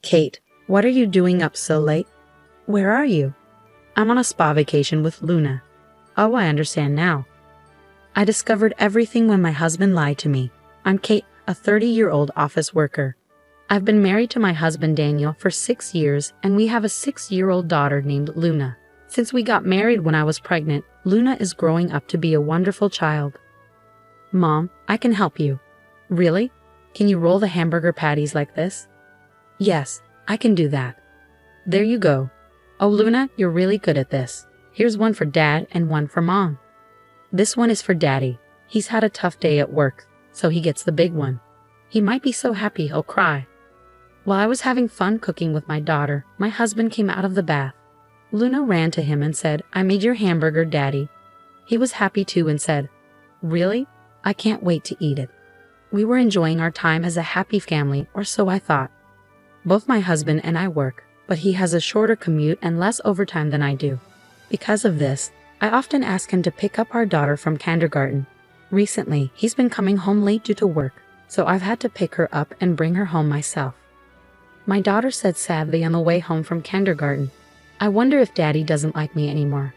Kate, what are you doing up so late? Where are you? I'm on a spa vacation with Luna. Oh, I understand now. I discovered everything when my husband lied to me. I'm Kate, a 30-year-old office worker. I've been married to my husband Daniel for 6 years, and we have a 6-year-old daughter named Luna. Since we got married when I was pregnant, Luna is growing up to be a wonderful child. Mom, I can help you. Really? Can you roll the hamburger patties like this? Yes, I can do that. There you go. Oh, Luna, you're really good at this. Here's one for Dad and one for Mom. This one is for Daddy. He's had a tough day at work, so he gets the big one. He might be so happy he'll cry. While I was having fun cooking with my daughter, my husband came out of the bath. Luna ran to him and said, "I made your hamburger, Daddy." He was happy too and said, "Really? I can't wait to eat it." We were enjoying our time as a happy family, or so I thought. Both my husband and I work, but he has a shorter commute and less overtime than I do. Because of this, I often ask him to pick up our daughter from kindergarten. Recently, he's been coming home late due to work, so I've had to pick her up and bring her home myself. My daughter said sadly on the way home from kindergarten, "I wonder if Daddy doesn't like me anymore."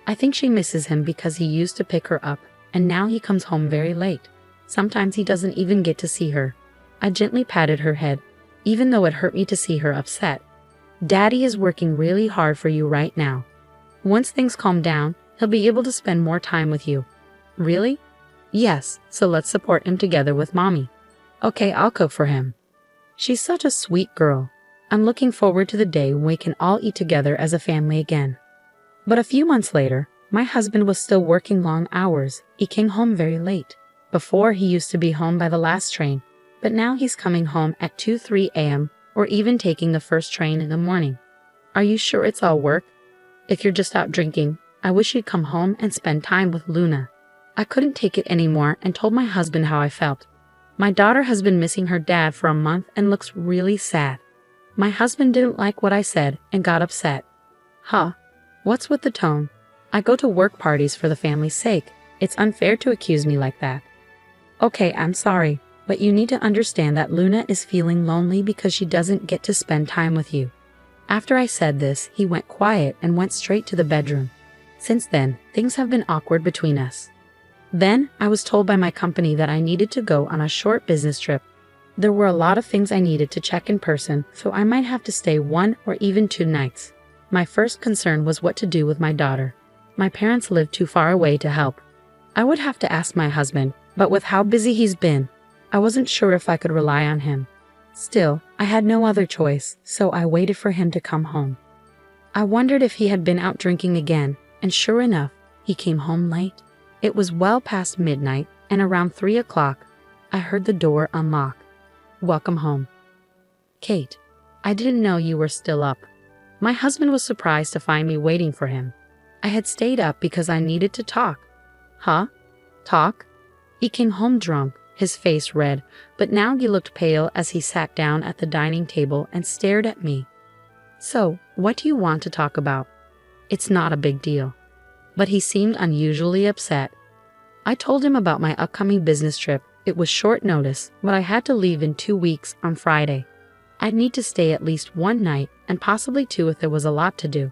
I think she misses him because he used to pick her up, and now he comes home very late. Sometimes he doesn't even get to see her. I gently patted her head, even though it hurt me to see her upset. "Daddy is working really hard for you right now. Once things calm down, he'll be able to spend more time with you." "Really?" "Yes, so let's support him together with Mommy." "Okay, I'll cook for him." She's such a sweet girl. I'm looking forward to the day when we can all eat together as a family again. But a few months later, my husband was still working long hours. He came home very late. Before, he used to be home by the last train, but now he's coming home at 2-3 a.m. or even taking the first train in the morning. Are you sure it's all work? If you're just out drinking, I wish you'd come home and spend time with Luna. I couldn't take it anymore and told my husband how I felt. My daughter has been missing her dad for a month and looks really sad. My husband didn't like what I said and got upset. Huh? What's with the tone? I go to work parties for the family's sake. It's unfair to accuse me like that. Okay, I'm sorry, but you need to understand that Luna is feeling lonely because she doesn't get to spend time with you. After I said this, he went quiet and went straight to the bedroom. Since then, things have been awkward between us. Then, I was told by my company that I needed to go on a short business trip. There were a lot of things I needed to check in person, so I might have to stay 1 or even 2 nights. My first concern was what to do with my daughter. My parents lived too far away to help. I would have to ask my husband, but with how busy he's been, I wasn't sure if I could rely on him. Still, I had no other choice, so I waited for him to come home. I wondered if he had been out drinking again, and sure enough, he came home late. It was well past midnight, and around 3 o'clock, I heard the door unlock. "Welcome home." "Kate, I didn't know you were still up." My husband was surprised to find me waiting for him. I had stayed up because I needed to talk. Huh? Talk? He came home drunk, his face red, but now he looked pale as he sat down at the dining table and stared at me. "So, what do you want to talk about?" "It's not a big deal." But he seemed unusually upset. I told him about my upcoming business trip. It was short notice, but I had to leave in 2 weeks on Friday. I'd need to stay at least 1 night, and possibly 2 if there was a lot to do.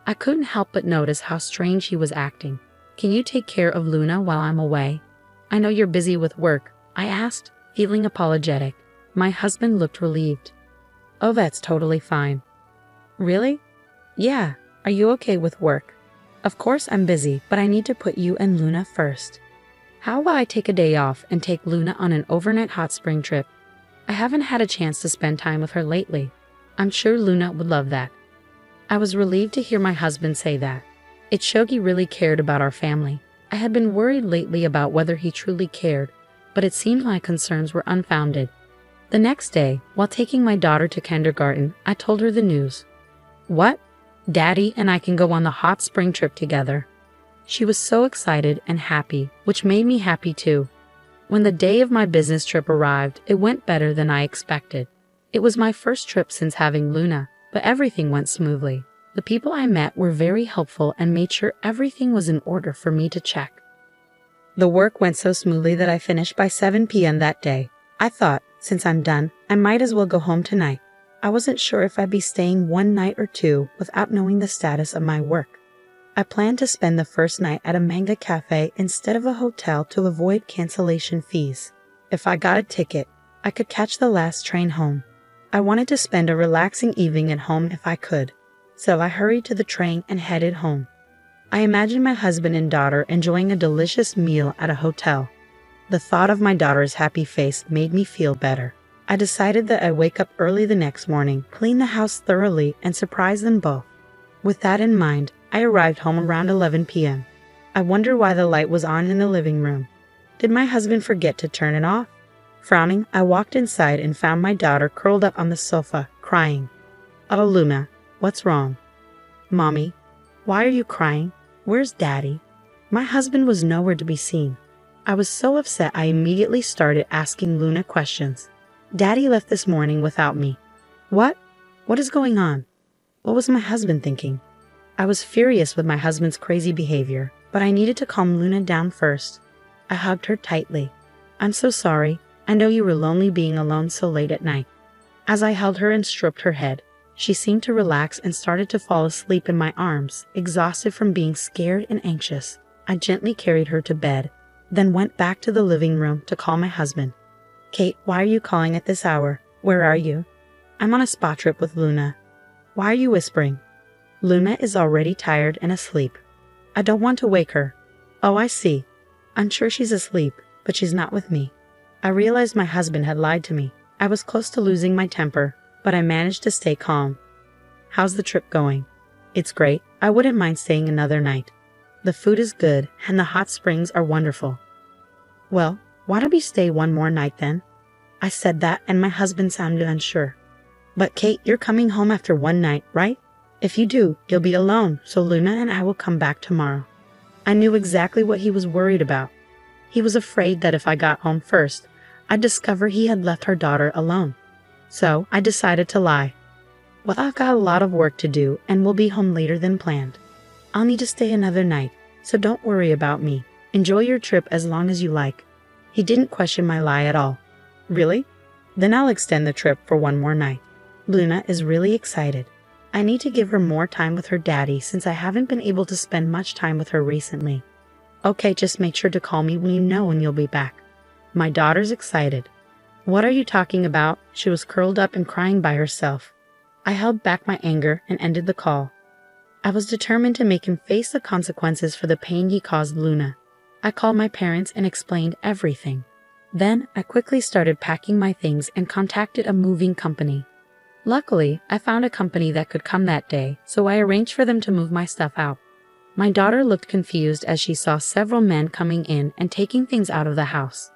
I couldn't help but notice how strange he was acting. "Can you take care of Luna while I'm away? I know you're busy with work," I asked, feeling apologetic. My husband looked relieved. "Oh, that's totally fine." "Really?" "Yeah. Are you okay with work?" "Of course I'm busy, but I need to put you and Luna first." "How about I take a day off and take Luna on an overnight hot spring trip? I haven't had a chance to spend time with her lately. I'm sure Luna would love that." I was relieved to hear my husband say that. It showed he really cared about our family. I had been worried lately about whether he truly cared, but it seemed my concerns were unfounded. The next day, while taking my daughter to kindergarten, I told her the news. "What? Daddy and I can go on the hot spring trip together." She was so excited and happy, which made me happy too. When the day of my business trip arrived, it went better than I expected. It was my first trip since having Luna, but everything went smoothly. The people I met were very helpful and made sure everything was in order for me to check. The work went so smoothly that I finished by 7 p.m. that day. I thought, since I'm done, I might as well go home tonight. I wasn't sure if I'd be staying one night or two without knowing the status of my work. I planned to spend the first night at a manga cafe instead of a hotel to avoid cancellation fees. If I got a ticket, I could catch the last train home. I wanted to spend a relaxing evening at home if I could, so I hurried to the train and headed home. I imagined my husband and daughter enjoying a delicious meal at a hotel. The thought of my daughter's happy face made me feel better. I decided that I'd wake up early the next morning, clean the house thoroughly, and surprise them both. With that in mind, I arrived home around 11 p.m. I wonder why the light was on in the living room. Did my husband forget to turn it off? Frowning, I walked inside and found my daughter curled up on the sofa, crying. "Oh, Luna, what's wrong?" "Mommy, why are you crying? Where's Daddy?" My husband was nowhere to be seen. I was so upset I immediately started asking Luna questions. "Daddy left this morning without me." "What? What is going on?" What was my husband thinking? I was furious with my husband's crazy behavior, but I needed to calm Luna down first. I hugged her tightly. "I'm so sorry. I know you were lonely being alone so late at night." As I held her and stroked her head, she seemed to relax and started to fall asleep in my arms, exhausted from being scared and anxious. I gently carried her to bed, then went back to the living room to call my husband. "Kate, why are you calling at this hour? Where are you?" "I'm on a spa trip with Luna." "Why are you whispering?" "Luna is already tired and asleep. I don't want to wake her." "Oh, I see. I'm sure she's asleep, but she's not with me." I realized my husband had lied to me. I was close to losing my temper, but I managed to stay calm. "How's the trip going?" "It's great. I wouldn't mind staying another night. The food is good, and the hot springs are wonderful." "Well, why don't we stay one more night then?" I said that, and my husband sounded unsure. "But Kate, you're coming home after one night, right? If you do, you'll be alone, so Luna and I will come back tomorrow." I knew exactly what he was worried about. He was afraid that if I got home first, I'd discover he had left our daughter alone. So I decided to lie. "Well, I've got a lot of work to do and will be home later than planned. I'll need to stay another night, so don't worry about me. Enjoy your trip as long as you like." He didn't question my lie at all. "Really? Then I'll extend the trip for one more night." Luna is really excited. I need to give her more time with her daddy since I haven't been able to spend much time with her recently. "Okay, just make sure to call me when you know when you'll be back." My daughter's excited. "What are you talking about?" She was curled up and crying by herself. I held back my anger and ended the call. I was determined to make him face the consequences for the pain he caused Luna. I called my parents and explained everything. Then I quickly started packing my things and contacted a moving company. Luckily, I found a company that could come that day, so I arranged for them to move my stuff out. My daughter looked confused as she saw several men coming in and taking things out of the house.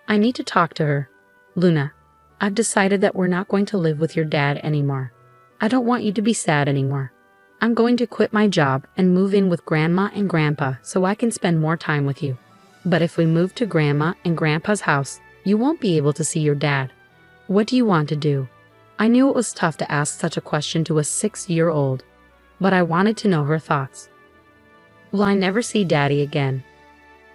"I need to talk to her." "Luna, I've decided that we're not going to live with your dad anymore. I don't want you to be sad anymore. I'm going to quit my job and move in with Grandma and Grandpa so I can spend more time with you. But if we move to Grandma and Grandpa's house, you won't be able to see your dad. What do you want to do?" I knew it was tough to ask such a question to a 6-year-old, but I wanted to know her thoughts. "Will I never see Daddy again?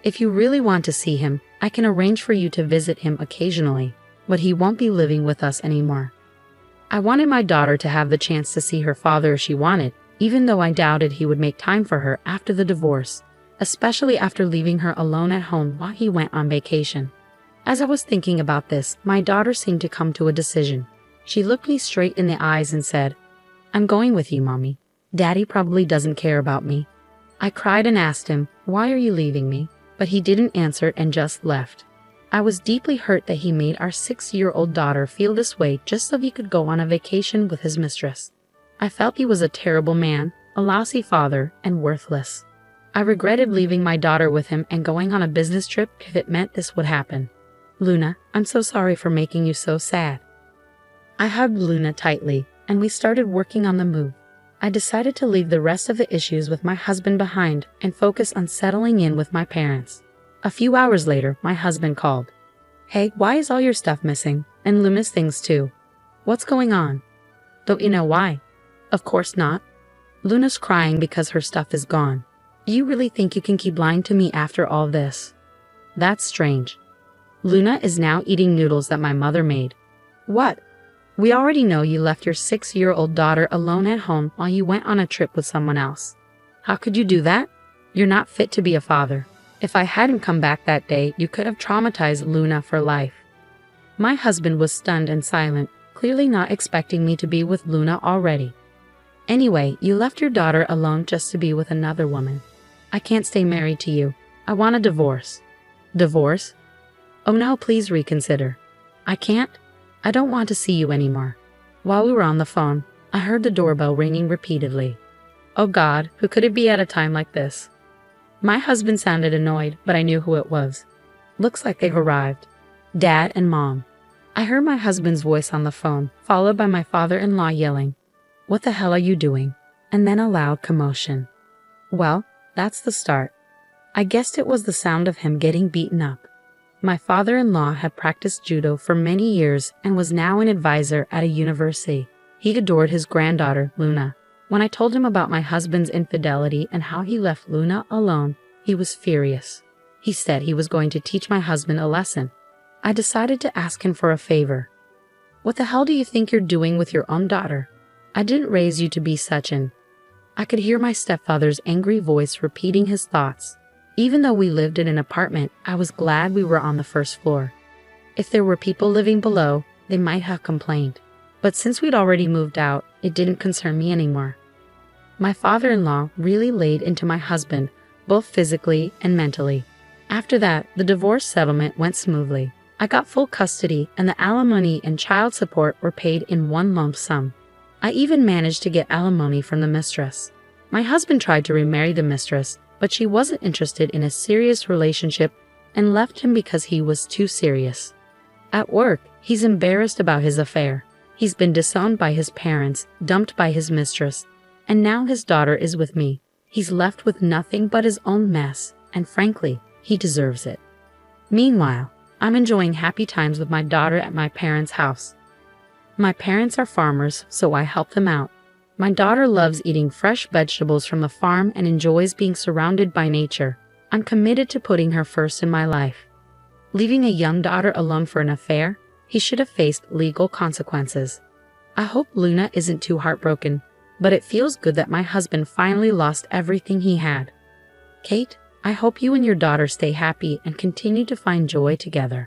If you really want to see him, I can arrange for you to visit him occasionally, but he won't be living with us anymore." I wanted my daughter to have the chance to see her father if she wanted, even though I doubted he would make time for her after the divorce, especially after leaving her alone at home while he went on vacation. As I was thinking about this, my daughter seemed to come to a decision. She looked me straight in the eyes and said, "I'm going with you, Mommy. Daddy probably doesn't care about me." I cried and asked him, "Why are you leaving me?" But he didn't answer and just left. I was deeply hurt that he made our 6-year-old daughter feel this way just so he could go on a vacation with his mistress. I felt he was a terrible man, a lousy father, and worthless. I regretted leaving my daughter with him and going on a business trip if it meant this would happen. "Luna, I'm so sorry for making you so sad." I hugged Luna tightly, and we started working on the move. I decided to leave the rest of the issues with my husband behind and focus on settling in with my parents. A few hours later, my husband called. "Hey, why is all your stuff missing? And Luna's things too. What's going on?" "Don't you know why?" "Of course not. Luna's crying because her stuff is gone. You really think you can keep lying to me after all this?" "That's strange. Luna is now eating noodles that my mother made." "What?" We already know you left your 6-year-old daughter alone at home while you went on a trip with someone else. How could you do that? You're not fit to be a father. If I hadn't come back that day, you could have traumatized Luna for life." My husband was stunned and silent, clearly not expecting me to be with Luna already. "Anyway, you left your daughter alone just to be with another woman. I can't stay married to you. I want a divorce." "Divorce? Oh no, please reconsider." "I can't. I don't want to see you anymore." While we were on the phone, I heard the doorbell ringing repeatedly. Oh God, who could it be at a time like this? My husband sounded annoyed, but I knew who it was. "Looks like they've arrived. Dad and Mom." I heard my husband's voice on the phone, followed by my father-in-law yelling, "What the hell are you doing?" And then a loud commotion. Well, that's the start. I guessed it was the sound of him getting beaten up. My father-in-law had practiced judo for many years and was now an advisor at a university. He adored his granddaughter, Luna. When I told him about my husband's infidelity and how he left Luna alone, he was furious. He said he was going to teach my husband a lesson. I decided to ask him for a favor. "What the hell do you think you're doing with your own daughter? I didn't raise you to be such an..." I could hear my stepfather's angry voice repeating his thoughts. Even though we lived in an apartment, I was glad we were on the first floor. If there were people living below, they might have complained. But since we'd already moved out, it didn't concern me anymore. My father-in-law really laid into my husband, both physically and mentally. After that, the divorce settlement went smoothly. I got full custody, and the alimony and child support were paid in one lump sum. I even managed to get alimony from the mistress. My husband tried to remarry the mistress, but she wasn't interested in a serious relationship and left him because he was too serious. At work, he's embarrassed about his affair. He's been disowned by his parents, dumped by his mistress, and now his daughter is with me. He's left with nothing but his own mess, and frankly, he deserves it. Meanwhile, I'm enjoying happy times with my daughter at my parents' house. My parents are farmers, so I help them out. My daughter loves eating fresh vegetables from the farm and enjoys being surrounded by nature. I'm committed to putting her first in my life. Leaving a young daughter alone for an affair? He should have faced legal consequences. I hope Luna isn't too heartbroken, but it feels good that my husband finally lost everything he had. Kate, I hope you and your daughter stay happy and continue to find joy together.